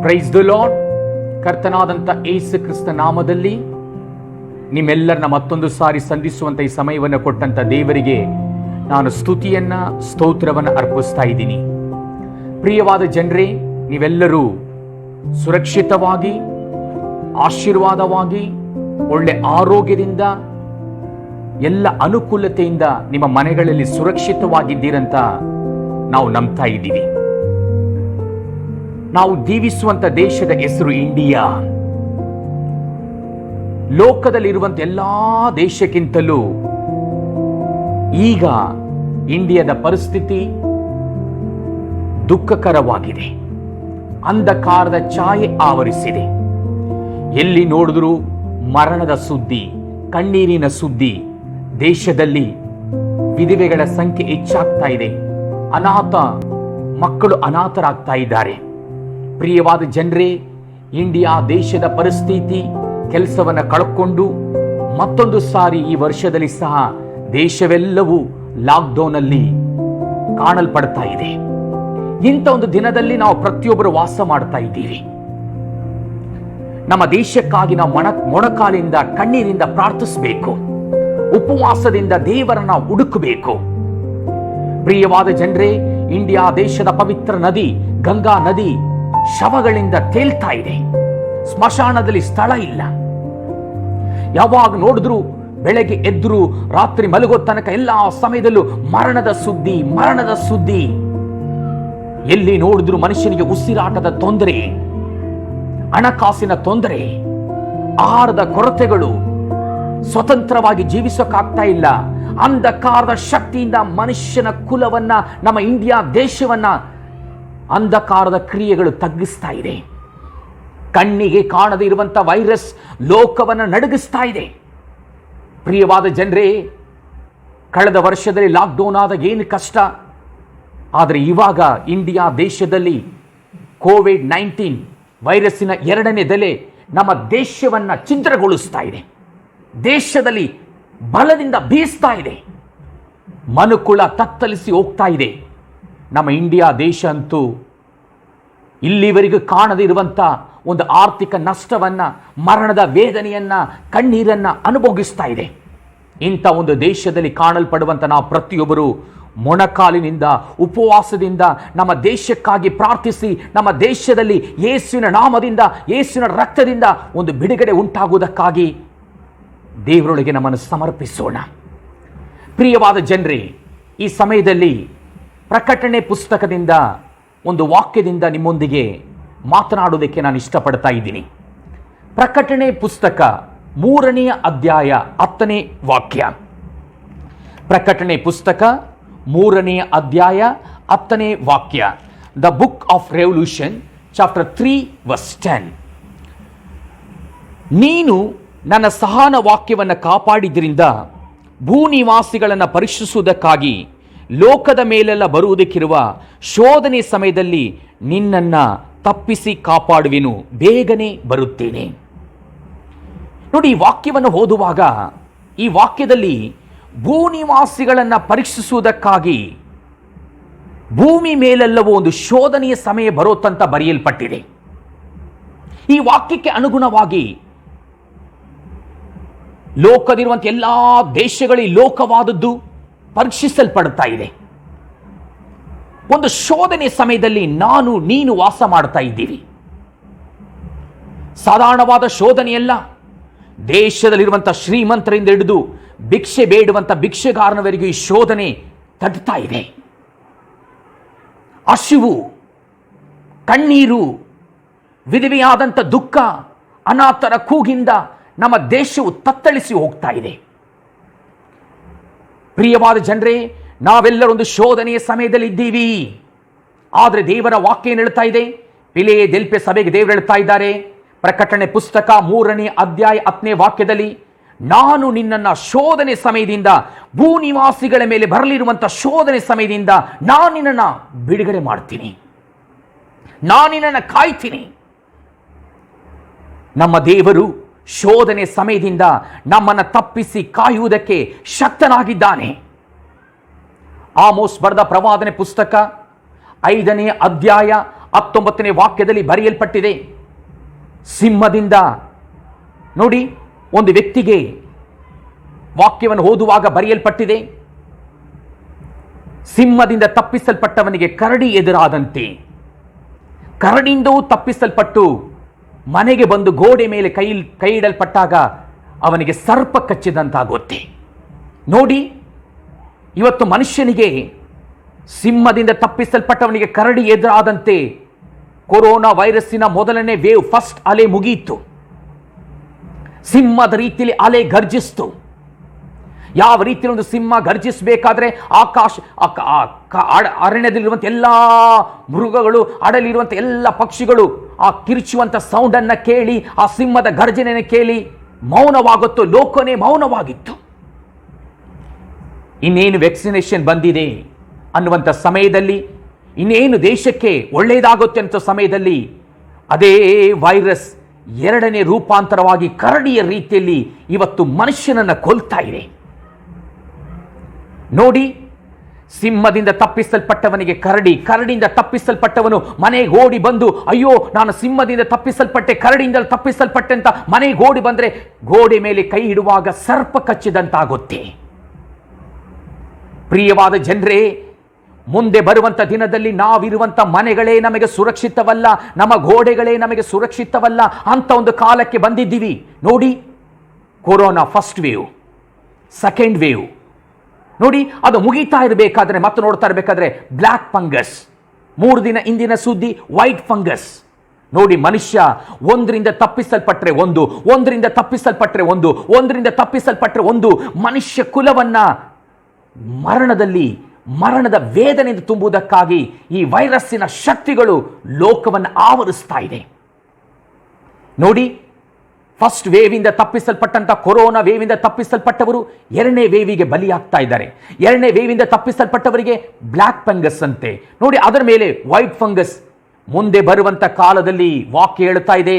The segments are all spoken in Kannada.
Price the lord. ಕರ್ತನಾದಂಥ ಯೇಸು ಕ್ರಿಸ್ತ ನಾಮದಲ್ಲಿ ನಿಮ್ಮೆಲ್ಲರನ್ನ ಮತ್ತೊಂದು ಸಾರಿ ಸಂಧಿಸುವಂತ ಈ ಸಮಯವನ್ನು ಕೊಟ್ಟಂತ ದೇವರಿಗೆ ನಾನು ಸ್ತುತಿಯನ್ನ ಸ್ತೋತ್ರವನ್ನು ಅರ್ಪಿಸ್ತಾ ಇದ್ದೀನಿ. ಪ್ರಿಯವಾದ ಜನರೇ, ನೀವೆಲ್ಲರೂ ಸುರಕ್ಷಿತವಾಗಿ, ಆಶೀರ್ವಾದವಾಗಿ, ಒಳ್ಳೆ ಆರೋಗ್ಯದಿಂದ, ಎಲ್ಲ ಅನುಕೂಲತೆಯಿಂದ ನಿಮ್ಮ ಮನೆಗಳಲ್ಲಿ ಸುರಕ್ಷಿತವಾಗಿದ್ದೀರಂತ ನಾವು ನಂಬ್ತಾ ಇದ್ದೀವಿ. ನಾವು ಜೀವಿಸುವಂತ ದೇಶದ ಹೆಸರು ಇಂಡಿಯಾ. ಲೋಕದಲ್ಲಿರುವಂತ ಎಲ್ಲಾ ದೇಶಕ್ಕಿಂತಲೂ ಈಗ ಇಂಡಿಯಾದ ಪರಿಸ್ಥಿತಿ ದುಃಖಕರವಾಗಿದೆ. ಅಂಧಕಾರದ ಛಾಯೆ ಆವರಿಸಿದೆ. ಎಲ್ಲಿ ನೋಡಿದ್ರೂ ಮರಣದ ಸುದ್ದಿ, ಕಣ್ಣೀರಿನ ಸುದ್ದಿ. ದೇಶದಲ್ಲಿ ವಿಧವೆಗಳ ಸಂಖ್ಯೆ ಹೆಚ್ಚಾಗ್ತಾ ಇದೆ. ಅನಾಥ ಮಕ್ಕಳು ಅನಾಥರಾಗ್ತಾ ಇದ್ದಾರೆ. ಪ್ರಿಯವಾದ ಜನರೇ, ಇಂಡಿಯಾ ದೇಶದ ಪರಿಸ್ಥಿತಿ ಕೆಲಸವನ್ನು ಕಳ್ಕೊಂಡು ಮತ್ತೊಂದು ಸಾರಿ ಈ ವರ್ಷದಲ್ಲಿ ಸಹ ದೇಶವೆಲ್ಲವೂ ಲಾಕ್ಡೌನ್ ಅಲ್ಲಿ ಕಾಣಲ್ಪಡ್ತಾ ಇದೆ. ಇಂಥ ಒಂದು ದಿನದಲ್ಲಿ ನಾವು ಪ್ರತಿಯೊಬ್ಬರು ವಾಸ ಮಾಡ್ತಾ ಇದ್ದೀವಿ. ನಮ್ಮ ದೇಶಕ್ಕಾಗಿ ನಾವು ಮೊಣಕಾಲಿಂದ ಕಣ್ಣೀರಿಂದ ಪ್ರಾರ್ಥಿಸಬೇಕು. ಉಪವಾಸದಿಂದ ದೇವರನ್ನ ಹುಡುಕಬೇಕು. ಪ್ರಿಯವಾದ ಜನರೇ, ಇಂಡಿಯಾ ದೇಶದ ಪವಿತ್ರ ನದಿ ಗಂಗಾ ನದಿ ಶವಗಳಿಂದ ತೇಲ್ತಾ ಇದೆ. ಸ್ಮಶಾನದಲ್ಲಿ ಸ್ಥಳ ಇಲ್ಲ. ಯಾವಾಗ ನೋಡಿದ್ರು, ಬೆಳಗ್ಗೆ ಎದ್ರು ರಾತ್ರಿ ಮಲಗೋ ತನಕ ಎಲ್ಲ ಸಮಯದಲ್ಲೂ ಮರಣದ ಸುದ್ದಿ, ಮರಣದ ಸುದ್ದಿ. ಎಲ್ಲಿ ನೋಡಿದ್ರು ಮನುಷ್ಯನಿಗೆ ಉಸಿರಾಟದ ತೊಂದರೆ, ಹಣಕಾಸಿನ ತೊಂದರೆ, ಆಹಾರದ ಕೊರತೆಗಳು, ಸ್ವತಂತ್ರವಾಗಿ ಜೀವಿಸೋಕ್ಕಾಗ್ತಾ ಇಲ್ಲ. ಅಂಧಕಾರದ ಶಕ್ತಿಯಿಂದ ಮನುಷ್ಯನ ಕುಲವನ್ನ, ನಮ್ಮ ಇಂಡಿಯಾ ದೇಶವನ್ನ ಅಂಧಕಾರದ ಕ್ರಿಯೆಗಳು ತಗ್ಗಿಸ್ತಾ ಇದೆ. ಕಣ್ಣಿಗೆ ಕಾಣದೇ ಇರುವಂತ ವೈರಸ್ ಲೋಕವನ್ನು ನಡುಗಿಸ್ತಾ ಇದೆ. ಪ್ರಿಯವಾದ ಜನರೇ, ಕಳೆದ ವರ್ಷದಲ್ಲಿ ಲಾಕ್ಡೌನ್ ಆದಾಗ ಏನು ಕಷ್ಟ, ಆದರೆ ಇವಾಗ ಇಂಡಿಯಾ ದೇಶದಲ್ಲಿ ಕೋವಿಡ್-19 ವೈರಸ್ಸಿನ ಎರಡನೇ ದಲೆ ನಮ್ಮ ದೇಶವನ್ನ ಛಿದ್ರಗೊಳಿಸ್ತಾ ಇದೆ. ದೇಶದಲ್ಲಿ ಬಲದಿಂದ ಬೀಸ್ತಾ ಇದೆ. ಮನುಕುಲ ತತ್ತಲಿಸಿ ಹೋಗ್ತಾ ಇದೆ. ನಮ್ಮ ಇಂಡಿಯಾ ದೇಶ ಅಂತೂ ಇಲ್ಲಿವರೆಗೂ ಕಾಣದೇ ಇರುವಂತ ಒಂದು ಆರ್ಥಿಕ ನಷ್ಟವನ್ನ, ಮರಣದ ವೇದನೆಯನ್ನ, ಕಣ್ಣೀರನ್ನ ಅನುಭವಿಸ್ತಾ ಇದೆ. ಇಂಥ ಒಂದು ದೇಶದಲ್ಲಿ ಕಾಣಲ್ಪಡುವಂತ ನಾವು ಪ್ರತಿಯೊಬ್ಬರು ಮೊಣಕಾಲಿನಿಂದ, ಉಪವಾಸದಿಂದ ನಮ್ಮ ದೇಶಕ್ಕಾಗಿ ಪ್ರಾರ್ಥಿಸಿ, ನಮ್ಮ ದೇಶದಲ್ಲಿ ಯೇಸುವಿನ ನಾಮದಿಂದ, ಯೇಸುವಿನ ರಕ್ತದಿಂದ ಒಂದು ಬಿಡುಗಡೆ ಉಂಟಾಗುವುದಕ್ಕಾಗಿ ದೇವರೊಳಗೆ ನಮ್ಮನ್ನು ಸಮರ್ಪಿಸೋಣ. ಪ್ರಿಯವಾದ ಜನರೇ, ಈ ಸಮಯದಲ್ಲಿ ಪ್ರಕಟಣೆ ಪುಸ್ತಕದಿಂದ ಒಂದು ವಾಕ್ಯದಿಂದ ನಿಮ್ಮೊಂದಿಗೆ ಮಾತನಾಡುವುದಕ್ಕೆ ನಾನು ಇಷ್ಟಪಡ್ತಾ ಇದ್ದೀನಿ. ಪ್ರಕಟಣೆ ಪುಸ್ತಕ 3ನೇ ಅಧ್ಯಾಯ 10ನೇ ವಾಕ್ಯ. ಪ್ರಕಟಣೆ ಪುಸ್ತಕ 3ನೇ ಅಧ್ಯಾಯ 10ನೇ ವಾಕ್ಯ. The book of Revelation chapter 3 verse 10. ನೀನು ನನ್ನ ಸಹನ ವಾಕ್ಯವನ್ನು ಕಾಪಾಡಿದ್ರಿಂದ ಭೂನಿವಾಸಿಗಳನ್ನು ಪರೀಕ್ಷಿಸುವುದಕ್ಕಾಗಿ ಲೋಕದ ಮೇಲೆಲ್ಲ ಬರುವುದಕ್ಕಿರುವ ಶೋಧನೆ ಸಮಯದಲ್ಲಿ ನಿನ್ನನ್ನ ತಪ್ಪಿಸಿ ಕಾಪಾಡುವೆನು, ಬೇಗನೆ ಬರುತ್ತೇನೆ. ನೋಡಿ, ಈ ವಾಕ್ಯವನ್ನು ಓದುವಾಗ ಈ ವಾಕ್ಯದಲ್ಲಿ ಭೂನಿವಾಸಿಗಳನ್ನು ಪರೀಕ್ಷಿಸುವುದಕ್ಕಾಗಿ ಭೂಮಿ ಮೇಲೆಲ್ಲವೂ ಒಂದು ಶೋಧನೆಯ ಸಮಯ ಬರೋತಂತ ಬರೆಯಲ್ಪಟ್ಟಿದೆ. ಈ ವಾಕ್ಯಕ್ಕೆ ಅನುಗುಣವಾಗಿ ಲೋಕದಿರುವಂಥ ಎಲ್ಲಾ ದೇಶಗಳಲ್ಲಿ ಲೋಕವಾದದ್ದು ಪರೀಕ್ಷಿಸಲ್ಪಡ್ತಾ ಇದೆ. ಒಂದು ಶೋಧನೆ ಸಮಯದಲ್ಲಿ ನಾನು ನೀನು ವಾಸ ಮಾಡ್ತಾ ಇದ್ದೀವಿ. ಸಾಧಾರಣವಾದ ಶೋಧನೆಯಲ್ಲ. ದೇಶದಲ್ಲಿರುವಂಥ ಶ್ರೀಮಂತರಿಂದ ಹಿಡಿದು ಭಿಕ್ಷೆ ಬೇಡುವಂಥ ಭಿಕ್ಷೆಗಾರನವರೆಗೂ ಈ ಶೋಧನೆ ತಟ್ತಾ ಇದೆ. ಹಸಿವು, ಕಣ್ಣೀರು, ವಿಧವೆಯಾದಂಥ ದುಃಖ, ಅನಾಥರ ಕೂಗಿಂದ ನಮ್ಮ ದೇಶವು ತತ್ತಳಿಸಿ ಹೋಗ್ತಾ ಇದೆ. ಪ್ರಿಯವಾದ ಜನರೇ, ನಾವೆಲ್ಲರೂ ಒಂದು ಶೋಧನೆಯ ಸಮಯದಲ್ಲಿ ಇದ್ದೀವಿ. ಆದರೆ ದೇವರ ವಾಕ್ಯ ಏನು ಹೇಳ್ತಾ ಇದೆ? ಫಿಲದೆಲ್ಫಿಯ ಸಭೆಗೆ ದೇವರು ಹೇಳ್ತಾ ಇದ್ದಾರೆ, ಪ್ರಕಟಣೆ ಪುಸ್ತಕ 3ನೇ ಅಧ್ಯಾಯ 10ನೇ ವಾಕ್ಯದಲ್ಲಿ, ನಾನು ನಿನ್ನನ್ನು ಶೋಧನೆ ಸಮಯದಿಂದ, ಭೂನಿವಾಸಿಗಳ ಮೇಲೆ ಬರಲಿರುವಂಥ ಶೋಧನೆ ಸಮಯದಿಂದ ನಾನು ನಿನ್ನನ್ನು ಬಿಡುಗಡೆ ಮಾಡ್ತೀನಿ, ನಾನು ನಿನ್ನನ್ನು ಕಾಯ್ತೀನಿ. ನಮ್ಮ ದೇವರು ಶೋಧನೆ ಸಮಯದಿಂದ ನಮ್ಮನ್ನು ತಪ್ಪಿಸಿ ಕಾಯುವುದಕ್ಕೆ ಶಕ್ತನಾಗಿದ್ದಾನೆ. ಆಮೋಸ್ ಬರೆದ ಪ್ರವಾದನೆ ಪುಸ್ತಕ 5ನೇ ಅಧ್ಯಾಯ 19ನೇ ವಾಕ್ಯದಲ್ಲಿ ಬರೆಯಲ್ಪಟ್ಟಿದೆ, ಸಿಂಹದಿಂದ ನೋಡಿ, ಒಂದು ವ್ಯಕ್ತಿಗೆ ವಾಕ್ಯವನ್ನು ಓದುವಾಗ ಬರೆಯಲ್ಪಟ್ಟಿದೆ, ಸಿಂಹದಿಂದ ತಪ್ಪಿಸಲ್ಪಟ್ಟವನಿಗೆ ಕರಡಿ ಎದುರಾದಂತೆ. ಕರಡಿಯಿಂದೂ ತಪ್ಪಿಸಲ್ಪಟ್ಟು ಮನೆಗೆ ಬಂದು ಗೋಡೆ ಮೇಲೆ ಕೈ ಇಡಲ್ಪಟ್ಟಾಗ ಅವನಿಗೆ ಸರ್ಪ ಕಚ್ಚಿದಂತಾಗುತ್ತೆ. ನೋಡಿ, ಇವತ್ತು ಮನುಷ್ಯನಿಗೆ ಸಿಂಹದಿಂದ ತಪ್ಪಿಸಲ್ಪಟ್ಟವನಿಗೆ ಕರಡಿ ಎದುರಾದಂತೆ ಕೊರೋನಾ ವೈರಸ್ಸಿನ ಮೊದಲನೇ ವೇವ್, ಫಸ್ಟ್ ಅಲೆ ಮುಗಿಯಿತು. ಸಿಂಹದ ರೀತಿಯಲ್ಲಿ ಅಲೆ ಗರ್ಜಿಸ್ತು. ಯಾವ ರೀತಿಯಲ್ಲಿ ಒಂದು ಸಿಂಹ ಗರ್ಜಿಸಬೇಕಾದ್ರೆ ಅರಣ್ಯದಲ್ಲಿರುವಂಥ ಎಲ್ಲ ಮೃಗಗಳು, ಅಡಲಿರುವಂಥ ಎಲ್ಲ ಪಕ್ಷಿಗಳು ಆ ಕಿರುಚುವಂಥ ಸೌಂಡನ್ನು ಕೇಳಿ, ಆ ಸಿಂಹದ ಗರ್ಜನೆಯನ್ನು ಕೇಳಿ ಮೌನವಾಗುತ್ತೋ, ಲೋಕನೇ ಮೌನವಾಗಿತ್ತು. ಇನ್ನೇನು ವ್ಯಾಕ್ಸಿನೇಷನ್ ಬಂದಿದೆ ಅನ್ನುವಂಥ ಸಮಯದಲ್ಲಿ, ಇನ್ನೇನು ದೇಶಕ್ಕೆ ಒಳ್ಳೆಯದಾಗುತ್ತೆ ಅಂತ ಸಮಯದಲ್ಲಿ ಅದೇ ವೈರಸ್ ಎರಡನೇ ರೂಪಾಂತರವಾಗಿ ಕರಡಿಯ ರೀತಿಯಲ್ಲಿ ಇವತ್ತು ಮನುಷ್ಯನನ್ನು ಕೊಲ್ತಾ ಇದೆ. ನೋಡಿ, ಸಿಂಹದಿಂದ ತಪ್ಪಿಸಲ್ಪಟ್ಟವನಿಗೆ ಕರಡಿ, ಕರಡಿಯಿಂದ ತಪ್ಪಿಸಲ್ಪಟ್ಟವನು ಮನೆಗೆ ಓಡಿ ಬಂದು, ಅಯ್ಯೋ ನಾನು ಸಿಂಹದಿಂದ ತಪ್ಪಿಸಲ್ಪಟ್ಟೆ, ಕರಡಿಯಿಂದ ತಪ್ಪಿಸಲ್ಪಟ್ಟೆ ಅಂತ ಮನೆಗೆ ಓಡಿ ಬಂದರೆ ಗೋಡೆ ಮೇಲೆ ಕೈ ಇಡುವಾಗ ಸರ್ಪ ಕಚ್ಚಿದಂತಾಗುತ್ತೆ. ಪ್ರಿಯವಾದ ಜನರೇ, ಮುಂದೆ ಬರುವಂಥ ದಿನದಲ್ಲಿ ನಾವಿರುವಂಥ ಮನೆಗಳೇ ನಮಗೆ ಸುರಕ್ಷಿತವಲ್ಲ, ನಮ್ಮ ಗೋಡೆಗಳೇ ನಮಗೆ ಸುರಕ್ಷಿತವಲ್ಲ ಅಂತ ಒಂದು ಕಾಲಕ್ಕೆ ಬಂದಿದ್ದೀವಿ. ನೋಡಿ, corona first wave, second wave, ನೋಡಿ ಅದು ಮುಗಿತಾ ಇರಬೇಕಾದ್ರೆ ಮತ್ತೆ ನೋಡ್ತಾ ಇರಬೇಕಾದ್ರೆ ಬ್ಲ್ಯಾಕ್ ಫಂಗಸ್, 3 ದಿನ ಇಂದಿನ ಸುದ್ದಿ ವೈಟ್ ಫಂಗಸ್. ನೋಡಿ, ಮನುಷ್ಯ ಒಂದರಿಂದ ತಪ್ಪಿಸಲ್ಪಟ್ರೆ ಒಂದು, ಒಂದರಿಂದ ತಪ್ಪಿಸಲ್ಪಟ್ರೆ ಒಂದು, ಒಂದರಿಂದ ತಪ್ಪಿಸಲ್ಪಟ್ರೆ ಒಂದು, ಮನುಷ್ಯ ಕುಲವನ್ನ ಮರಣದ ವೇದನೆಯಿಂದ ತುಂಬುವುದಕ್ಕಾಗಿ ಈ ವೈರಸ್ಸಿನ ಶಕ್ತಿಗಳು ಲೋಕವನ್ನು ಆವರಿಸ್ತಾ ಇದೆ. ನೋಡಿ, ಫಸ್ಟ್ ವೇವಿಂದ ತಪ್ಪಿಸಲ್ಪಟ್ಟಂತ ಕೊರೋನಾ ವೇವಿಂದ ತಪ್ಪಿಸಲ್ಪಟ್ಟವರು ಎರಡನೇ ವೇವಿಗೆ ಬಲಿಯಾಗ್ತಾ ಇದ್ದಾರೆ. ಎರಡನೇ ವೇವಿಂದ ತಪ್ಪಿಸಲ್ಪಟ್ಟವರಿಗೆ ಬ್ಲ್ಯಾಕ್ ಫಂಗಸ್ ಅಂತೆ. ನೋಡಿ, ಅದರ ಮೇಲೆ ವೈಟ್ ಫಂಗಸ್. ಮುಂದೆ ಬರುವಂತ ಕಾಲದಲ್ಲಿ ವಾಕ್ಯ ಹೇಳ್ತಾ ಇದೆ,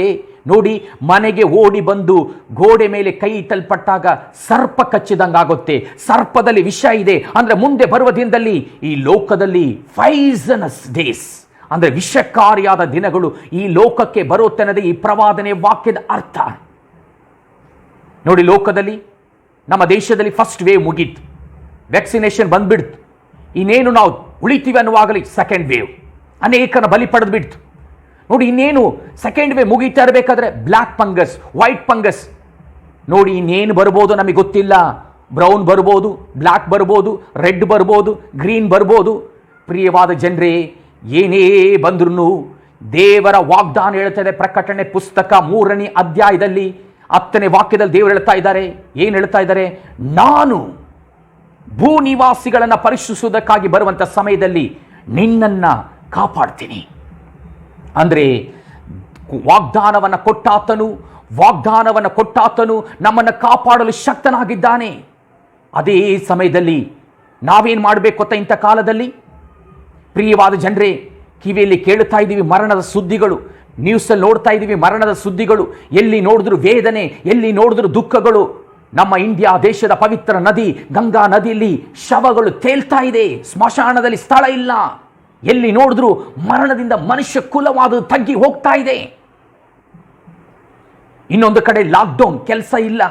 ನೋಡಿ, ಮನೆಗೆ ಓಡಿ ಬಂದು ಗೋಡೆ ಮೇಲೆ ಕೈ ಇಟ್ಟಲ್ಪಟ್ಟಾಗ ಸರ್ಪ ಕಚ್ಚಿದಂಗಾಗುತ್ತೆ. ಸರ್ಪದಲ್ಲಿ ವಿಷ ಇದೆ ಅಂದ್ರೆ ಮುಂದೆ ಬರುವ ದಿನದಲ್ಲಿ ಈ ಲೋಕದಲ್ಲಿ ಫೈಸನಸ್ ಡೇಸ್ ಅಂದ್ರೆ ವಿಷಕಾರಿಯಾದ ದಿನಗಳು ಈ ಲೋಕಕ್ಕೆ ಬರುತ್ತನ್ನೋದೇ ಈ ಪ್ರವಾದನೆ ವಾಕ್ಯದ ಅರ್ಥ. ನೋಡಿ, ಲೋಕದಲ್ಲಿ ನಮ್ಮ ದೇಶದಲ್ಲಿ ಫಸ್ಟ್ ವೇವ್ ಮುಗೀತು, ವ್ಯಾಕ್ಸಿನೇಷನ್ ಬಂದ್ಬಿಡ್ತು. ಇನ್ನೇನು ನಾವು ಉಳಿತೀವಿ ಅನ್ನುವಾಗಲಿ ಸೆಕೆಂಡ್ ವೇವ್ ಅನೇಕನ ಬಲಿ ಪಡೆದು ಬಿಡ್ತು. ನೋಡಿ, ಇನ್ನೇನು ಸೆಕೆಂಡ್ ವೇವ್ ಮುಗೀತಾ ಇರಬೇಕಾದ್ರೆ ಬ್ಲ್ಯಾಕ್ ಫಂಗಸ್, ವೈಟ್ ಫಂಗಸ್. ನೋಡಿ, ಇನ್ನೇನು ಬರ್ಬೋದು ನಮಗೆ ಗೊತ್ತಿಲ್ಲ. ಬ್ರೌನ್ ಬರ್ಬೋದು, ಬ್ಲ್ಯಾಕ್ ಬರ್ಬೋದು, ರೆಡ್ ಬರ್ಬೋದು, ಗ್ರೀನ್ ಬರ್ಬೋದು. ಪ್ರಿಯವಾದ ಜನರೇ, ಏನೇ ಬಂದ್ರೂ ದೇವರ ವಾಗ್ದಾನ ಹೇಳ್ತಾ ಇದೆ. ಪ್ರಕಟಣೆ ಪುಸ್ತಕ 3ನೇ ಅಧ್ಯಾಯದಲ್ಲಿ 10ನೇ ವಾಕ್ಯದಲ್ಲಿ ದೇವರು ಹೇಳ್ತಾ ಇದ್ದಾರೆ. ಏನು ಹೇಳ್ತಾ ಇದ್ದಾರೆ? ನಾನು ಭೂನಿವಾಸಿಗಳನ್ನು ಪರೀಕ್ಷಿಸುವುದಕ್ಕಾಗಿ ಬರುವಂಥ ಸಮಯದಲ್ಲಿ ನಿನ್ನನ್ನ ಕಾಪಾಡ್ತೀನಿ. ಅಂದರೆ ವಾಗ್ದಾನವನ್ನು ಕೊಟ್ಟಾತನು ನಮ್ಮನ್ನು ಕಾಪಾಡಲು ಶಕ್ತನಾಗಿದ್ದಾನೆ. ಅದೇ ಸಮಯದಲ್ಲಿ ನಾವೇನು ಮಾಡಬೇಕು ಗೊತ್ತಾ? ಇಂಥ ಕಾಲದಲ್ಲಿ ಪ್ರಿಯವಾದ ಜನರೇ, ಕಿವಿಯಲ್ಲಿ ಕೇಳುತ್ತಾ ಇದ್ದೀವಿ ಮರಣದ ಸುದ್ದಿಗಳು, ನ್ಯೂಸಲ್ಲಿ ನೋಡ್ತಾ ಇದ್ದೀವಿ ಮರಣದ ಸುದ್ದಿಗಳು. ಎಲ್ಲಿ ನೋಡಿದ್ರು ವೇದನೆ, ಎಲ್ಲಿ ನೋಡಿದ್ರು ದುಃಖಗಳು. ನಮ್ಮ ಇಂಡಿಯಾ ದೇಶದ ಪವಿತ್ರ ನದಿ ಗಂಗಾ ನದಿಯಲ್ಲಿ ಶವಗಳು ತೇಲ್ತಾ ಇದೆ. ಸ್ಮಶಾನದಲ್ಲಿ ಸ್ಥಳ ಇಲ್ಲ. ಎಲ್ಲಿ ನೋಡಿದ್ರು ಮರಣದಿಂದ ಮನುಷ್ಯ ಕುಲವಾದ ತಗ್ಗಿ ಹೋಗ್ತಾ ಇದೆ. ಇನ್ನೊಂದು ಕಡೆ ಲಾಕ್ಡೌನ್, ಕೆಲಸ ಇಲ್ಲ,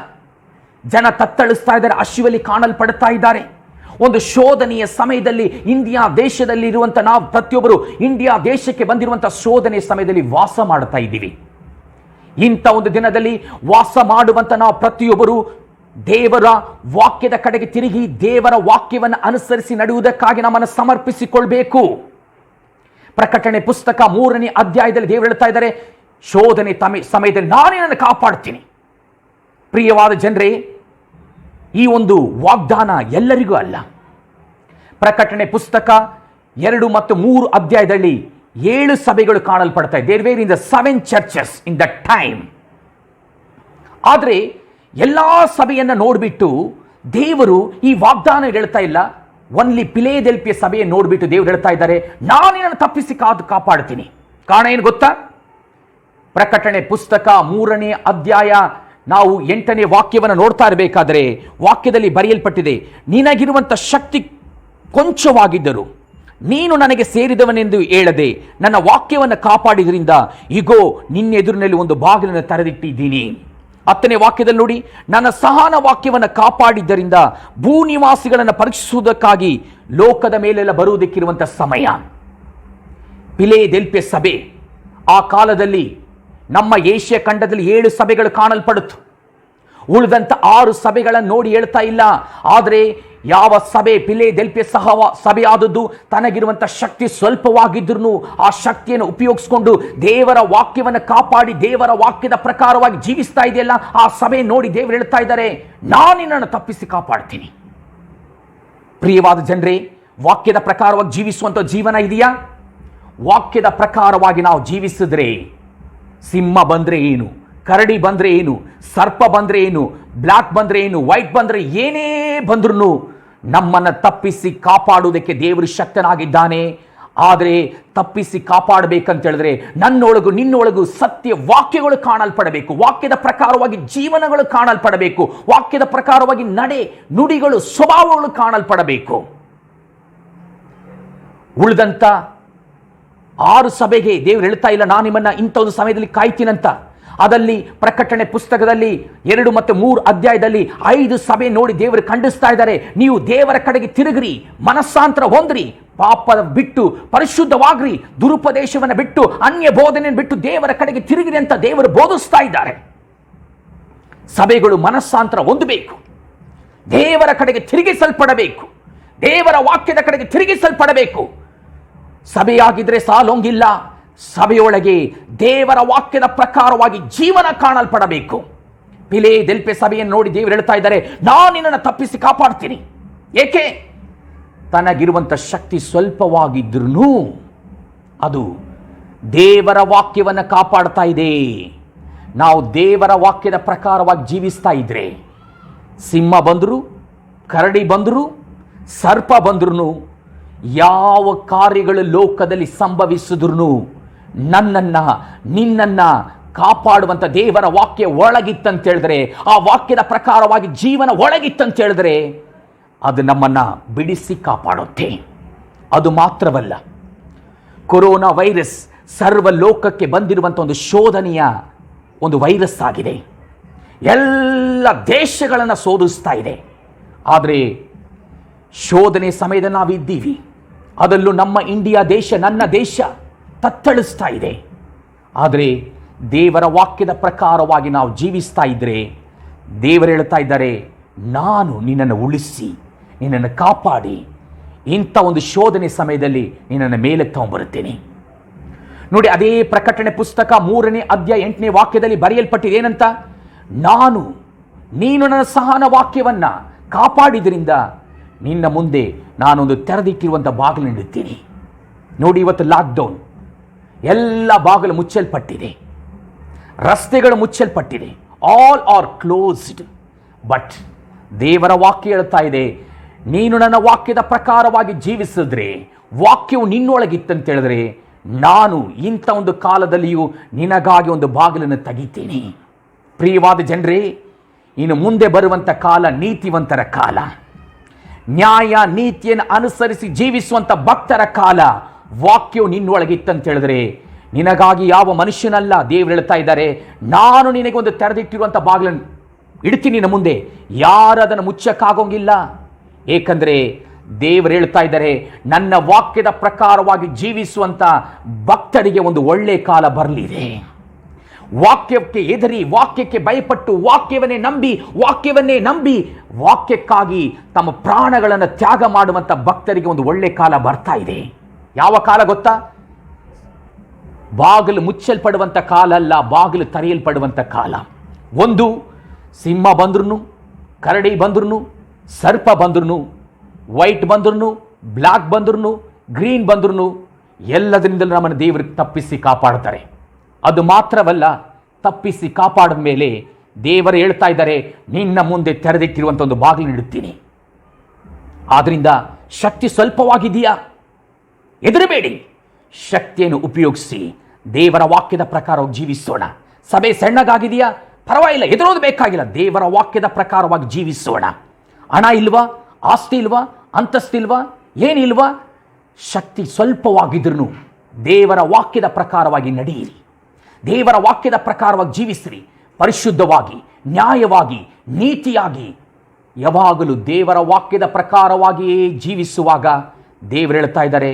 ಜನ ತತ್ತಳಿಸ್ತಾ ಇದ್ದಾರೆ, ಹಸಿವಲ್ಲಿ ಕಾಣಲ್ಪಡ್ತಾ ಇದ್ದಾರೆ. ಒಂದು ಶೋಧನೆಯ ಸಮಯದಲ್ಲಿ ಇಂಡಿಯಾ ದೇಶದಲ್ಲಿ ಇರುವಂಥ ನಾವು ಪ್ರತಿಯೊಬ್ಬರು ಇಂಡಿಯಾ ದೇಶಕ್ಕೆ ಬಂದಿರುವಂಥ ಶೋಧನೆಯ ಸಮಯದಲ್ಲಿ ವಾಸ ಮಾಡ್ತಾ ಇದ್ದೀವಿ. ಇಂಥ ಒಂದು ದಿನದಲ್ಲಿ ವಾಸ ಮಾಡುವಂಥ ನಾವು ಪ್ರತಿಯೊಬ್ಬರು ದೇವರ ವಾಕ್ಯದ ಕಡೆಗೆ ತಿರುಗಿ ದೇವರ ವಾಕ್ಯವನ್ನು ಅನುಸರಿಸಿ ನಡೆಯುವುದಕ್ಕಾಗಿ ನಮ್ಮನ್ನು ಸಮರ್ಪಿಸಿಕೊಳ್ಬೇಕು. ಪ್ರಕಟಣೆ ಪುಸ್ತಕ 3ನೇ ಅಧ್ಯಾಯದಲ್ಲಿ ದೇವರು ಹೇಳ್ತಾ ಇದ್ದಾರೆ, ಶೋಧನೆ ಸಮಯದಲ್ಲಿ ನಾನೇ ನನ್ನ ಕಾಪಾಡ್ತೀನಿ. ಪ್ರಿಯವಾದ ಜನರೇ, ಈ ಒಂದು ವಾಗ್ದಾನ ಎಲ್ಲರಿಗೂ ಅಲ್ಲ. ಪ್ರಕಟಣೆ ಪುಸ್ತಕ 2 ಮತ್ತು 3 ಅಧ್ಯಾಯದಲ್ಲಿ 7 ಸಭೆಗಳು ಕಾಣಲ್ಪಡ್ತಾ ಇದೆ. There were in the 7 churches in the time. ಆದರೆ ಎಲ್ಲಾ ಸಭೆಯನ್ನು ನೋಡಿಬಿಟ್ಟು ದೇವರು ಈ ವಾಗ್ದಾನ ಹೇಳ್ತಾ ಇಲ್ಲ. ಒನ್ಲಿ ಫಿಲೇದೆಲ್ಫಿಯ ಸಭೆಯನ್ನು ನೋಡಿಬಿಟ್ಟು ದೇವರು ಹೇಳ್ತಾ ಇದ್ದಾರೆ, ನಾನು ನಿನ್ನನ್ನು ತಪ್ಪಿಸಿ ಕಾಪಾಡ್ತೀನಿ. ಕಾರಣ ಏನು ಗೊತ್ತಾ? ಪ್ರಕಟಣೆ ಪುಸ್ತಕ 3ನೇ ಅಧ್ಯಾಯ ನಾವು 8ನೇ ವಾಕ್ಯವನ್ನು ನೋಡ್ತಾ ಇರಬೇಕಾದ್ರೆ ವಾಕ್ಯದಲ್ಲಿ ಬರೆಯಲ್ಪಟ್ಟಿದೆ, ನಿನಗಿರುವಂಥ ಶಕ್ತಿ ಕೊಂಚವಾಗಿದ್ದರು ನೀನು ನನಗೆ ಸೇರಿದವನೆಂದು ಹೇಳದೆ ನನ್ನ ವಾಕ್ಯವನ್ನು ಕಾಪಾಡಿದ್ರಿಂದ ಇಗೋ ನಿನ್ನೆದುರಿನಲ್ಲಿ ಒಂದು ಬಾಗಿಲನ್ನು ತೆರೆದಿಟ್ಟಿದ್ದೀನಿ. 10ನೇ ವಾಕ್ಯದಲ್ಲಿ ನೋಡಿ, ನನ್ನ ಸಹನ ವಾಕ್ಯವನ್ನು ಕಾಪಾಡಿದ್ದರಿಂದ ಭೂನಿವಾಸಿಗಳನ್ನು ಪರೀಕ್ಷಿಸುವುದಕ್ಕಾಗಿ ಲೋಕದ ಮೇಲೆಲ್ಲ ಬರುವುದಕ್ಕಿರುವಂಥ ಸಮಯ. ಫಿಲದೆಲ್ಫಿಯ ಸಭೆ ಆ ಕಾಲದಲ್ಲಿ ನಮ್ಮ ಏಷ್ಯಾ ಖಂಡದಲ್ಲಿ 7 ಸಭೆಗಳು ಕಾಣಲ್ಪಡುತ್ತು. ಉಳಿದಂಥ 6 ಸಭೆಗಳನ್ನು ನೋಡಿ ಹೇಳ್ತಾ ಇಲ್ಲ. ಆದರೆ ಯಾವ ಸಭೆ ಫಿಲದೆಲ್ಫಿಯ ಸಭೆ ಆದದ್ದು ತನಗಿರುವಂಥ ಶಕ್ತಿ ಸ್ವಲ್ಪವಾಗಿದ್ರೂ ಆ ಶಕ್ತಿಯನ್ನು ಉಪಯೋಗಿಸಿಕೊಂಡು ದೇವರ ವಾಕ್ಯವನ್ನು ಕಾಪಾಡಿ ದೇವರ ವಾಕ್ಯದ ಪ್ರಕಾರವಾಗಿ ಜೀವಿಸ್ತಾ ಇದೆಯಲ್ಲ, ಆ ಸಭೆ ನೋಡಿ ದೇವರು ಹೇಳ್ತಾ ಇದ್ದಾರೆ, ನಾನು ನಿನ್ನನ್ನು ತಪ್ಪಿಸಿ ಕಾಪಾಡ್ತೀನಿ. ಪ್ರಿಯವಾದ ಜನರೇ, ವಾಕ್ಯದ ಪ್ರಕಾರವಾಗಿ ಜೀವಿಸುವಂಥ ಜೀವನ ಇದೆಯಾ? ವಾಕ್ಯದ ಪ್ರಕಾರವಾಗಿ ನಾವು ಜೀವಿಸಿದ್ರೆ ಸಿಂಹ ಬಂದ್ರೆ ಏನು, ಕರಡಿ ಬಂದ್ರೆ ಏನು, ಸರ್ಪ ಬಂದ್ರೆ ಏನು, ಬ್ಲ್ಯಾಕ್ ಬಂದ್ರೆ ಏನು, ವೈಟ್ ಬಂದ್ರೆ ಏನೇ ಬಂದ್ರೂ ನಮ್ಮನ್ನು ತಪ್ಪಿಸಿ ಕಾಪಾಡುವುದಕ್ಕೆ ದೇವರು ಶಕ್ತನಾಗಿದ್ದಾನೆ. ಆದರೆ ತಪ್ಪಿಸಿ ಕಾಪಾಡಬೇಕಂತ ಹೇಳಿದ್ರೆ ನನ್ನೊಳಗು ನಿನ್ನೊಳಗು ಸತ್ಯ ವಾಕ್ಯಗಳು ಕಾಣಲ್ಪಡಬೇಕು. ವಾಕ್ಯದ ಪ್ರಕಾರವಾಗಿ ಜೀವನಗಳು ಕಾಣಲ್ಪಡಬೇಕು. ವಾಕ್ಯದ ಪ್ರಕಾರವಾಗಿ ನಡೆ ನುಡಿಗಳು ಸ್ವಭಾವಗಳು ಕಾಣಲ್ಪಡಬೇಕು. ಉಳಿದಂತ 6 ಸಭೆಗೆ ದೇವರು ಹೇಳ್ತಾ ಇಲ್ಲ, ನಾನು ನಿಮ್ಮನ್ನ ಇಂಥ ಒಂದು ಸಮಯದಲ್ಲಿ ಕಾಯ್ತೀನಂತ. ಅದಲ್ಲಿ ಪ್ರಕಟಣೆ ಪುಸ್ತಕದಲ್ಲಿ 2 ಮತ್ತು 3 ಅಧ್ಯಾಯದಲ್ಲಿ 5 ಸಭೆ ನೋಡಿ ದೇವರು ಖಂಡಿಸ್ತಾ ಇದ್ದಾರೆ. ನೀವು ದೇವರ ಕಡೆಗೆ ತಿರುಗ್ರಿ, ಮನಸ್ಸಾಂತರ ಹೊಂದ್ರಿ, ಪಾಪದ ಬಿಟ್ಟು ಪರಿಶುದ್ಧವಾಗ್ರಿ, ದುರುಪದೇಶವನ್ನು ಬಿಟ್ಟು ಅನ್ಯ ಬೋಧನೆಯನ್ನು ಬಿಟ್ಟು ದೇವರ ಕಡೆಗೆ ತಿರುಗ್ರಿ ಅಂತ ದೇವರು ಬೋಧಿಸ್ತಾ ಇದ್ದಾರೆ. ಸಭೆಗಳು ಮನಸ್ಸಾಂತರ ಹೊಂದಬೇಕು, ದೇವರ ಕಡೆಗೆ ತಿರುಗಿಸಲ್ಪಡಬೇಕು, ದೇವರ ವಾಕ್ಯದ ಕಡೆಗೆ ತಿರುಗಿಸಲ್ಪಡಬೇಕು. ಸಭೆಯಾಗಿದ್ರೆ ಸಾಲೋಂಗಿಲ್ಲ, ಸಭೆಯೊಳಗೆ ದೇವರ ವಾಕ್ಯದ ಪ್ರಕಾರವಾಗಿ ಜೀವನ ಕಾಣಲ್ಪಡಬೇಕು. ಫಿಲದೆಲ್ಫಿಯ ಸಭೆಯನ್ನು ನೋಡಿ ದೇವರು ಹೇಳ್ತಾ ಇದ್ದಾರೆ, ನಾನು ನಿನ್ನನ್ನು ತಪ್ಪಿಸಿ ಕಾಪಾಡ್ತೀನಿ. ಏಕೆ? ತನಗಿರುವಂಥ ಶಕ್ತಿ ಸ್ವಲ್ಪವಾಗಿದ್ರೂ ಅದು ದೇವರ ವಾಕ್ಯವನ್ನು ಕಾಪಾಡ್ತಾ ಇದೆ. ನಾವು ದೇವರ ವಾಕ್ಯದ ಪ್ರಕಾರವಾಗಿ ಜೀವಿಸ್ತಾ ಇದ್ರೆ ಸಿಂಹ ಬಂದರು, ಕರಡಿ ಬಂದರು, ಸರ್ಪ ಬಂದ್ರು, ಯಾವ ಕಾರ್ಯಗಳು ಲೋಕದಲ್ಲಿ ಸಂಭವಿಸಿದ್ರು ನನ್ನನ್ನ ನಿನ್ನನ್ನ ಕಾಪಾಡುವಂತ ದೇವರ ವಾಕ್ಯ ಒಳಗಿತ್ತಂತ ಹೇಳಿದ್ರೆ, ಆ ವಾಕ್ಯದ ಪ್ರಕಾರವಾಗಿ ಜೀವನ ಒಳಗಿತ್ತಂತ ಹೇಳಿದ್ರೆ ಅದು ನಮ್ಮನ್ನ ಬಿಡಿಸಿ ಕಾಪಾಡುತ್ತೆ. ಅದು ಮಾತ್ರವಲ್ಲ, ಕೊರೋನಾ ವೈರಸ್ ಸರ್ವ ಲೋಕಕ್ಕೆ ಬಂದಿರುವಂಥ ಒಂದು ಶೋಧನೆಯ ಒಂದು ವೈರಸ್ ಆಗಿದೆ. ಎಲ್ಲ ದೇಶಗಳನ್ನು ಶೋಧಿಸ್ತಾ ಇದೆ. ಆದರೆ ಶೋಧನೆ ಸಮಯದಲ್ಲಿ ನಾವಿದ್ದೀವಿ. ಅದರಲ್ಲೂ ನಮ್ಮ ಇಂಡಿಯಾ ದೇಶ, ನನ್ನ ದೇಶ ತತ್ತಳಿಸ್ತಾ ಇದೆ. ಆದರೆ ದೇವರ ವಾಕ್ಯದ ಪ್ರಕಾರವಾಗಿ ನಾವು ಜೀವಿಸ್ತಾ ಇದ್ರೆ ದೇವರು ಹೇಳ್ತಾ ಇದ್ದಾರೆ, ನಾನು ನಿನ್ನನ್ನು ಉಳಿಸಿ ನಿನ್ನನ್ನು ಕಾಪಾಡಿ ಇಂಥ ಒಂದು ಶೋಧನೆ ಸಮಯದಲ್ಲಿ ನಿನ್ನನ್ನು ಮೇಲೆ ತಗೊಂಡ್ಬರುತ್ತೇನೆ. ನೋಡಿ, ಅದೇ ಪ್ರಕಟಣೆ ಪುಸ್ತಕ 3ನೇ ಅಧ್ಯಾಯ 8ನೇ ವಾಕ್ಯದಲ್ಲಿ ಬರೆಯಲ್ಪಟ್ಟಿದೆ ಏನಂತ, ನೀನು ನನ್ನ ಸಹನ ವಾಕ್ಯವನ್ನ ಕಾಪಾಡಿದ್ರಿಂದ ನಿನ್ನ ಮುಂದೆ ನಾನೊಂದು ತೆರೆದಿಟ್ಟಿರುವಂಥ ಬಾಗಿಲು ಇಡುತ್ತೀನಿ. ನೋಡಿ, ಇವತ್ತು ಲಾಕ್ಡೌನ್, ಎಲ್ಲ ಬಾಗಿಲು ಮುಚ್ಚಲ್ಪಟ್ಟಿದೆ, ರಸ್ತೆಗಳು ಮುಚ್ಚಲ್ಪಟ್ಟಿದೆ, ಆಲ್ ಆರ್ ಕ್ಲೋಸ್ಡ್. ಬಟ್ ದೇವರ ವಾಕ್ಯ ಹೇಳ್ತಾ ಇದೆ, ನೀನು ನನ್ನ ವಾಕ್ಯದ ಪ್ರಕಾರವಾಗಿ ಜೀವಿಸಿದ್ರೆ, ವಾಕ್ಯವು ನಿನ್ನೊಳಗಿತ್ತಂತ ಹೇಳಿದ್ರೆ ನಾನು ಇಂಥ ಒಂದು ಕಾಲದಲ್ಲಿಯೂ ನಿನಗಾಗಿ ಒಂದು ಬಾಗಿಲನ್ನು ತೆಗಿತೀನಿ. ಪ್ರಿಯವಾದ ಜನರೇ, ಇನ್ನು ಮುಂದೆ ಬರುವಂಥ ಕಾಲ ನೀತಿವಂತರ ಕಾಲ, ನ್ಯಾಯ ನೀತಿಯನ್ನು ಅನುಸರಿಸಿ ಜೀವಿಸುವಂಥ ಭಕ್ತರ ಕಾಲ. ವಾಕ್ಯವು ನಿನ್ನೊಳಗಿತ್ತಂತ ಹೇಳಿದ್ರೆ ನಿನಗಾಗಿ ಯಾವ ಮನುಷ್ಯನಲ್ಲ. ದೇವರು ಹೇಳ್ತಾ ಇದ್ದಾರೆ, ನಾನು ನಿನಗೆ ಒಂದು ತೆರೆದಿಟ್ಟಿರುವಂಥ ಬಾಗಿಲನ್ನು ಇಡ್ತೀನಿ ನಿನ್ನ ಮುಂದೆ, ಯಾರು ಅದನ್ನು ಮುಚ್ಚಕ್ಕಾಗೋಂಗಿಲ್ಲ. ಏಕೆಂದರೆ ದೇವರು ಹೇಳ್ತಾ ಇದ್ದಾರೆ, ನನ್ನ ವಾಕ್ಯದ ಪ್ರಕಾರವಾಗಿ ಜೀವಿಸುವಂಥ ಭಕ್ತರಿಗೆ ಒಂದು ಒಳ್ಳೆ ಕಾಲ ಬರಲಿದೆ. ವಾಕ್ಯಕ್ಕೆ ಎದರಿ, ವಾಕ್ಯಕ್ಕೆ ಭಯಪಟ್ಟು, ವಾಕ್ಯವನ್ನೇ ನಂಬಿ ವಾಕ್ಯಕ್ಕಾಗಿ ತಮ್ಮ ಪ್ರಾಣಗಳನ್ನು ತ್ಯಾಗ ಮಾಡುವಂಥ ಭಕ್ತರಿಗೆ ಒಂದು ಒಳ್ಳೆ ಕಾಲ ಬರ್ತಾ ಇದೆ. ಯಾವ ಕಾಲ ಗೊತ್ತಾ? ಬಾಗಿಲು ಮುಚ್ಚಲ್ಪಡುವಂಥ ಕಾಲ ಅಲ್ಲ, ಬಾಗಿಲು ತೆರೆಯಲ್ಪಡುವಂಥ ಕಾಲ. ಒಂದು, ಸಿಂಹ ಬಂದ್ರು, ಕರಡಿ ಬಂದ್ರು, ಸರ್ಪ ಬಂದ್ರು, ವೈಟ್ ಬಂದ್ರು, ಬ್ಲ್ಯಾಕ್ ಬಂದ್ರು, ಗ್ರೀನ್ ಬಂದ್ರು, ಎಲ್ಲದರಿಂದಲೂ ನಮ್ಮನ್ನು ದೇವರಿಗೆ ತಪ್ಪಿಸಿ ಕಾಪಾಡ್ತಾರೆ. ಅದು ಮಾತ್ರವಲ್ಲ, ತಪ್ಪಿಸಿ ಕಾಪಾಡಿದ ಮೇಲೆ ದೇವರು ಹೇಳ್ತಾ ಇದ್ದಾರೆ, ನಿನ್ನ ಮುಂದೆ ತೆರೆದಿಟ್ಟಿರುವಂಥ ಒಂದು ಬಾಗಿಲು ಇಡುತ್ತೀನಿ. ಆದ್ರಿಂದ ಶಕ್ತಿ ಸ್ವಲ್ಪವಾಗಿದೆಯಾ? ಹೆದರಬೇಡಿ, ಶಕ್ತಿಯನ್ನು ಉಪಯೋಗಿಸಿ ದೇವರ ವಾಕ್ಯದ ಪ್ರಕಾರ ಜೀವಿಸೋಣ. ಸಭೆ ಸಣ್ಣಗಾಗಿದೆಯಾ? ಪರವಾಗಿಲ್ಲ, ಹೆದರೋದು ಬೇಕಾಗಿಲ್ಲ. ದೇವರ ವಾಕ್ಯದ ಪ್ರಕಾರವಾಗಿ ಜೀವಿಸೋಣ. ಹಣ ಇಲ್ವಾ, ಆಸ್ತಿ ಇಲ್ವಾ, ಅಂತಸ್ತಿಲ್ವಾ, ಏನಿಲ್ವಾ, ಶಕ್ತಿ ಸ್ವಲ್ಪವಾಗಿದ್ರೂ ದೇವರ ವಾಕ್ಯದ ಪ್ರಕಾರವಾಗಿ ನಡೆಯಿರಿ, ದೇವರ ವಾಕ್ಯದ ಪ್ರಕಾರವಾಗಿ ಜೀವಿಸಿರಿ. ಪರಿಶುದ್ಧವಾಗಿ, ನ್ಯಾಯವಾಗಿ, ನೀತಿಯಾಗಿ ಯಾವಾಗಲೂ ದೇವರ ವಾಕ್ಯದ ಪ್ರಕಾರವಾಗಿಯೇ ಜೀವಿಸುವಾಗ ದೇವರು ಹೇಳ್ತಾ ಇದ್ದಾರೆ,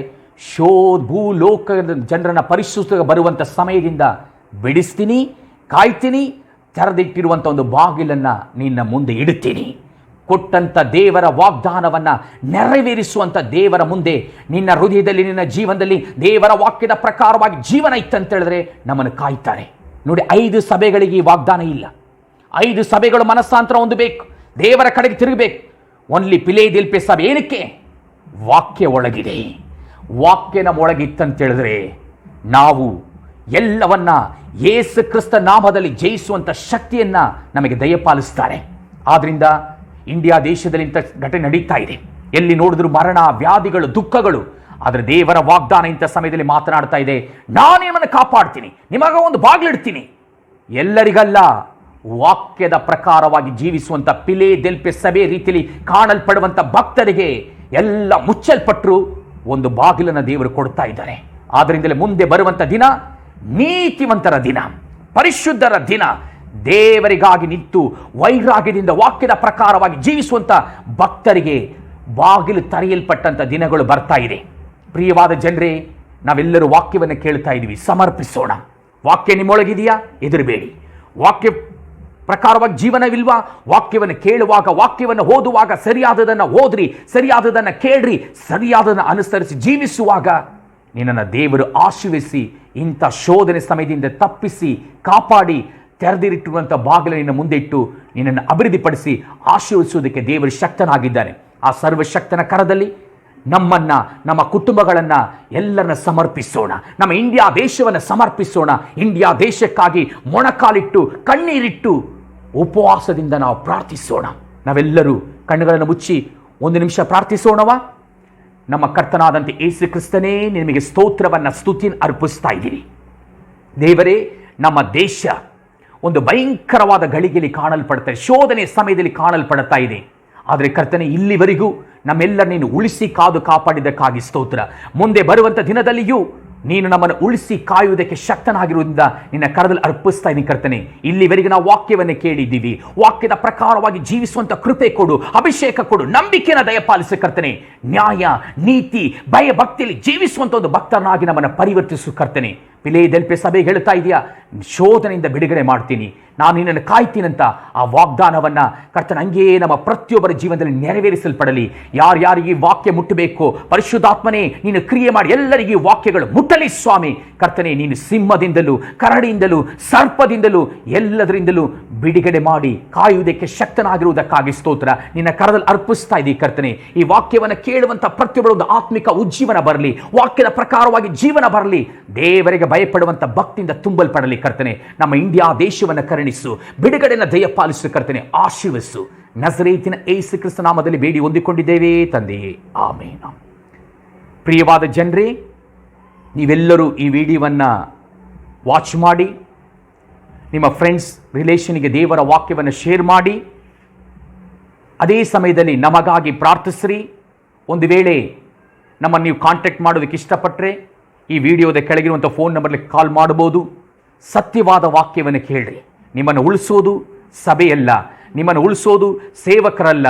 ಭೂಲೋಕದ ಜನರನ್ನ ಪರಿಶುದ್ಧ ಬರುವಂಥ ಸಮಯದಿಂದ ಬಿಡಿಸ್ತೀನಿ, ಕಾಯ್ತೀನಿ, ತೆರೆದಿಟ್ಟಿರುವಂಥ ಒಂದು ಬಾಗಿಲನ್ನು ನಿನ್ನ ಮುಂದೆ ಇಡುತ್ತೀನಿ. ಕೊಟ್ಟಂಥ ದೇವರ ವಾಗ್ದಾನವನ್ನು ನೆರವೇರಿಸುವಂಥ ದೇವರ ಮುಂದೆ ನಿನ್ನ ಹೃದಯದಲ್ಲಿ, ನಿನ್ನ ಜೀವನದಲ್ಲಿ ದೇವರ ವಾಕ್ಯದ ಪ್ರಕಾರವಾಗಿ ಜೀವನ ಇತ್ತಂತ ಹೇಳಿದ್ರೆ ನಮ್ಮನ್ನು ಕಾಯ್ತಾರೆ. ನೋಡಿ, 5 ಸಭೆಗಳಿಗೆ ಈ ವಾಗ್ದಾನ ಇಲ್ಲ. 5 ಸಭೆಗಳು ಮನಸ್ಸಾಂತರ ಹೊಂದಬೇಕು, ದೇವರ ಕಡೆಗೆ ತಿರುಗಬೇಕು. ಓನ್ಲಿ ಫಿಲದೆಲ್ಫಿಯ ಸಭೆ ಏನಕ್ಕೆ? ವಾಕ್ಯ ಒಳಗಿದೆ. ವಾಕ್ಯನ ಒಳಗಿತ್ತಂತ ಹೇಳಿದ್ರೆ ನಾವು ಎಲ್ಲವನ್ನ ಯೇಸು ಕ್ರಿಸ್ತ ನಾಮದಲ್ಲಿ ಜಯಿಸುವಂಥ ಶಕ್ತಿಯನ್ನ ನಮಗೆ ದಯಪಾಲಿಸ್ತಾರೆ. ಆದ್ರಿಂದ ಇಂಡಿಯಾ ದೇಶದಲ್ಲಿ ಇಂಥ ಘಟನೆ ನಡೀತಾ ಇದೆ. ಎಲ್ಲಿ ನೋಡಿದ್ರು ಮರಣ, ವ್ಯಾಧಿಗಳು, ದುಃಖಗಳು. ಆದರೆ ದೇವರ ವಾಗ್ದಾನ ಇಂಥ ಸಮಯದಲ್ಲಿ ಮಾತನಾಡ್ತಾ ಇದೆ, ನಾನು ನಿಮ್ಮನ್ನು ಕಾಪಾಡ್ತೀನಿ, ನಿಮಗ ಒಂದು ಬಾಗಿಲಿಡ್ತೀನಿ. ಎಲ್ಲರಿಗಲ್ಲ, ವಾಕ್ಯದ ಪ್ರಕಾರವಾಗಿ ಜೀವಿಸುವಂಥ ಫಿಲದೆಲ್ಫಿಯ ಸಭೆ ರೀತಿಯಲ್ಲಿ ಕಾಣಲ್ಪಡುವಂಥ ಭಕ್ತರಿಗೆ ಎಲ್ಲ ಮುಚ್ಚಲ್ಪಟ್ಟರು ಒಂದು ಬಾಗಿಲನ್ನು ದೇವರು ಕೊಡ್ತಾ ಇದ್ದಾರೆ. ಆದ್ದರಿಂದಲೇ ಮುಂದೆ ಬರುವಂಥ ದಿನ ನೀತಿವಂತರ ದಿನ, ಪರಿಶುದ್ಧರ ದಿನ. ದೇವರಿಗಾಗಿ ನಿಂತು ವೈರಾಗ್ಯದಿಂದ ವಾಕ್ಯದ ಪ್ರಕಾರವಾಗಿ ಜೀವಿಸುವಂಥ ಭಕ್ತರಿಗೆ ಬಾಗಿಲು ತೆರೆಯಲ್ಪಟ್ಟಂಥ ದಿನಗಳು ಬರ್ತಾ ಇದೆ. ಪ್ರಿಯವಾದ ಜನರೇ, ನಾವೆಲ್ಲರೂ ವಾಕ್ಯವನ್ನು ಕೇಳ್ತಾ ಇದ್ದೀವಿ, ಸಮರ್ಪಿಸೋಣ. ವಾಕ್ಯ ನಿಮ್ಮೊಳಗಿದೆಯಾ? ಹೆದರಬೇಡಿ. ವಾಕ್ಯ ಪ್ರಕಾರವಾಗಿ ಜೀವನವಿಲ್ವಾ? ವಾಕ್ಯವನ್ನು ಕೇಳುವಾಗ, ವಾಕ್ಯವನ್ನು ಓದುವಾಗ ಸರಿಯಾದದನ್ನು ಓದ್ರಿ, ಸರಿಯಾದದನ್ನು ಕೇಳ್ರಿ, ಸರಿಯಾದದನ್ನು ಅನುಸರಿಸಿ ಜೀವಿಸುವಾಗ ನಿನ್ನನ್ನು ದೇವರು ಆಶೀರ್ವದಿಸಿ ಇಂಥ ಶೋಧನೆ ಸಮಯದಿಂದ ತಪ್ಪಿಸಿ ಕಾಪಾಡಿ ತೆರೆದಿಟ್ಟಿರುವಂಥ ಬಾಗಿಲು ನಿನ್ನ ಮುಂದೆ ಇಟ್ಟು ನಿನ್ನನ್ನು ಅಭಿವೃದ್ಧಿಪಡಿಸಿ ಆಶೀರ್ವದಿಸುವುದಕ್ಕೆ ದೇವರು ಶಕ್ತನಾಗಿದ್ದಾನೆ. ಆ ಸರ್ವಶಕ್ತನ ಕರದಲ್ಲಿ ನಮ್ಮನ್ನ, ನಮ್ಮ ಕುಟುಂಬಗಳನ್ನು ಎಲ್ಲರನ್ನ ಸಮರ್ಪಿಸೋಣ. ನಮ್ಮ ಇಂಡಿಯಾ ದೇಶವನ್ನು ಸಮರ್ಪಿಸೋಣ. ಇಂಡಿಯಾ ದೇಶಕ್ಕಾಗಿ ಮೊಣಕಾಲಿಟ್ಟು ಕಣ್ಣೀರಿಟ್ಟು ಉಪವಾಸದಿಂದ ನಾವು ಪ್ರಾರ್ಥಿಸೋಣ. ನಾವೆಲ್ಲರೂ ಕಣ್ಣುಗಳನ್ನು ಮುಚ್ಚಿ 1 ನಿಮಿಷ ಪ್ರಾರ್ಥಿಸೋಣವಾ? ನಮ್ಮ ಕರ್ತನಾದಂತೆ ಯೇಸು ಕ್ರಿಸ್ತನೇ, ನಿಮಗೆ ಸ್ತೋತ್ರವನ್ನು, ಸ್ತುತಿಯನ್ನು ಅರ್ಪಿಸ್ತಾ ಇದ್ದೀರಿ. ದೇವರೇ, ನಮ್ಮ ದೇಶ ಒಂದು ಭಯಂಕರವಾದ ಗಳಿಗೆಯಲ್ಲಿ ಕಾಣಲ್ಪಡ್ತಾ ಇದೆ, ಶೋಧನೆ ಸಮಯದಲ್ಲಿ ಕಾಣಲ್ಪಡ್ತಾ ಇದೆ. ಆದರೆ ಕರ್ತನೆ, ಇಲ್ಲಿವರೆಗೂ ನಮ್ಮೆಲ್ಲರ ನೀನು ಉಳಿಸಿ ಕಾದು ಕಾಪಾಡಿದ್ದಕ್ಕಾಗಿ ಸ್ತೋತ್ರ. ಮುಂದೆ ಬರುವಂಥ ದಿನದಲ್ಲಿಯೂ ನೀನು ನಮ್ಮನ್ನು ಉಳಿಸಿ ಕಾಯುವುದಕ್ಕೆ ಶಕ್ತನಾಗಿರುವುದರಿಂದ ನಿನ್ನ ಕರದಲ್ಲಿ ಅರ್ಪಿಸ್ತಾ ಇದ್ದೀನಿ ಕರ್ತನೆ. ಇಲ್ಲಿವರೆಗೆ ನಾವು ವಾಕ್ಯವನ್ನು ಕೇಳಿದ್ದೀವಿ, ವಾಕ್ಯದ ಪ್ರಕಾರವಾಗಿ ಜೀವಿಸುವಂಥ ಕೃಪೆ ಕೊಡು, ಅಭಿಷೇಕ ಕೊಡು, ನಂಬಿಕೆಯನ್ನು ದಯಪಾಲಿಸು ಕರ್ತನೆ. ನ್ಯಾಯ, ನೀತಿ, ಭಯ, ಭಕ್ತಿಯಲ್ಲಿ ಜೀವಿಸುವಂಥ ಒಂದು ಭಕ್ತನಾಗಿ ನಮ್ಮನ್ನು ಪರಿವರ್ತಿಸು ಕರ್ತನೆ. ಫಿಲದೆಲ್ಫಿಯ ಸಭೆಗೆ ಹೇಳ್ತಾ ಇದೆಯಾ, ಶೋಧನೆಯಿಂದ ಬಿಡುಗಡೆ ಮಾಡ್ತೀನಿ, ನಾನು ನಿನ್ನನ್ನು ಕಾಯ್ತೀನಂತ ಆ ವಾಗ್ದಾನವನ್ನು ಕರ್ತನ ಹಂಗೆಯೇ ನಮ್ಮ ಪ್ರತಿಯೊಬ್ಬರ ಜೀವನದಲ್ಲಿ ನೆರವೇರಿಸಲ್ಪಡಲಿ. ಯಾರ್ಯಾರಿಗೆ ವಾಕ್ಯ ಮುಟ್ಟಬೇಕು ಪರಿಶುದ್ಧಾತ್ಮನೇ ನೀನು ಕ್ರಿಯೆ ಮಾಡಿ ಎಲ್ಲರಿಗೂ ವಾಕ್ಯಗಳು ಮುಟ್ಟಲಿ ಸ್ವಾಮಿ. ಕರ್ತನೆ, ನೀನು ಸಿಂಹದಿಂದಲೂ, ಕರಡಿಯಿಂದಲೂ, ಸರ್ಪದಿಂದಲೂ ಎಲ್ಲದರಿಂದಲೂ ಬಿಡುಗಡೆ ಮಾಡಿ ಕಾಯುವುದಕ್ಕೆ ಶಕ್ತನಾಗಿರುವುದಕ್ಕಾಗಿ ಸ್ತೋತ್ರ. ನಿನ್ನ ಕರದಲ್ಲಿ ಅರ್ಪಿಸ್ತಾ ಇದ್ದೀವಿ ಕರ್ತನೆ. ಈ ವಾಕ್ಯವನ್ನು ಕೇಳುವಂಥ ಪ್ರತಿಯೊಬ್ಬರ ಒಂದು ಆತ್ಮಿಕ ಉಜ್ಜೀವನ ಬರಲಿ, ವಾಕ್ಯದ ಪ್ರಕಾರವಾಗಿ ಜೀವನ ಬರಲಿ, ದೇವರಿಗೆ ಭಯಪಡುವಂಥ ಭಕ್ತಿಯಿಂದ ತುಂಬಲ್ಪಡಲಿ ಕರ್ತನೆ. ನಮ್ಮ ಇಂಡಿಯಾ ದೇಶವನ್ನು ಕರುಣಿಸು, ಬಿಡುಗಡೆನ ದಯಪಾಲಿಸು ಕರ್ತನೆ, ಆಶೀರ್ವದಿಸು. ನಜರೇತಿನ ಯೇಸು ಕ್ರಿಸ್ತ ನಾಮದಲ್ಲಿ ಬೇಡಿ ಹೊಂದಿಕೊಂಡಿದ್ದೇವೆ ತಂದೆಯೇ, ಆಮೇನ್. ಪ್ರಿಯವಾದ ಜನರೇ, ನೀವೆಲ್ಲರೂ ಈ ವಿಡಿಯೋವನ್ನು ವಾಚ್ ಮಾಡಿ ನಿಮ್ಮ ಫ್ರೆಂಡ್ಸ್, ರಿಲೇಷನ್ಗೆ ದೇವರ ವಾಕ್ಯವನ್ನು ಶೇರ್ ಮಾಡಿ. ಅದೇ ಸಮಯದಲ್ಲಿ ನಮಗಾಗಿ ಪ್ರಾರ್ಥಿಸ್ರಿ. ಒಂದು ವೇಳೆ ನಮ್ಮನ್ನು ನೀವು ಕಾಂಟ್ಯಾಕ್ಟ್ ಮಾಡೋದಕ್ಕೆ ಇಷ್ಟಪಟ್ಟರೆ ಈ ವಿಡಿಯೋದ ಕೆಳಗಿರುವಂಥ ಫೋನ್ ನಂಬರ್ಗೆ ಕಾಲ್ ಮಾಡ್ಬೋದು. ಸತ್ಯವಾದ ವಾಕ್ಯವನ್ನು ಕೇಳ್ರಿ. ನಿಮ್ಮನ್ನು ಉಳಿಸೋದು ಸಭೆಯಲ್ಲ, ನಿಮ್ಮನ್ನು ಉಳಿಸೋದು ಸೇವಕರಲ್ಲ.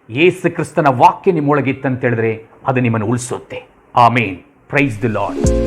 ಯೇಸು ಕ್ರಿಸ್ತನ ವಾಕ್ಯ ನಿಮ್ಮೊಳಗಿತ್ತಂತ ಹೇಳಿದ್ರೆ ಅದು ನಿಮ್ಮನ್ನು ಉಳಿಸುತ್ತೆ. ಆಮೇನ್. Praise the lord.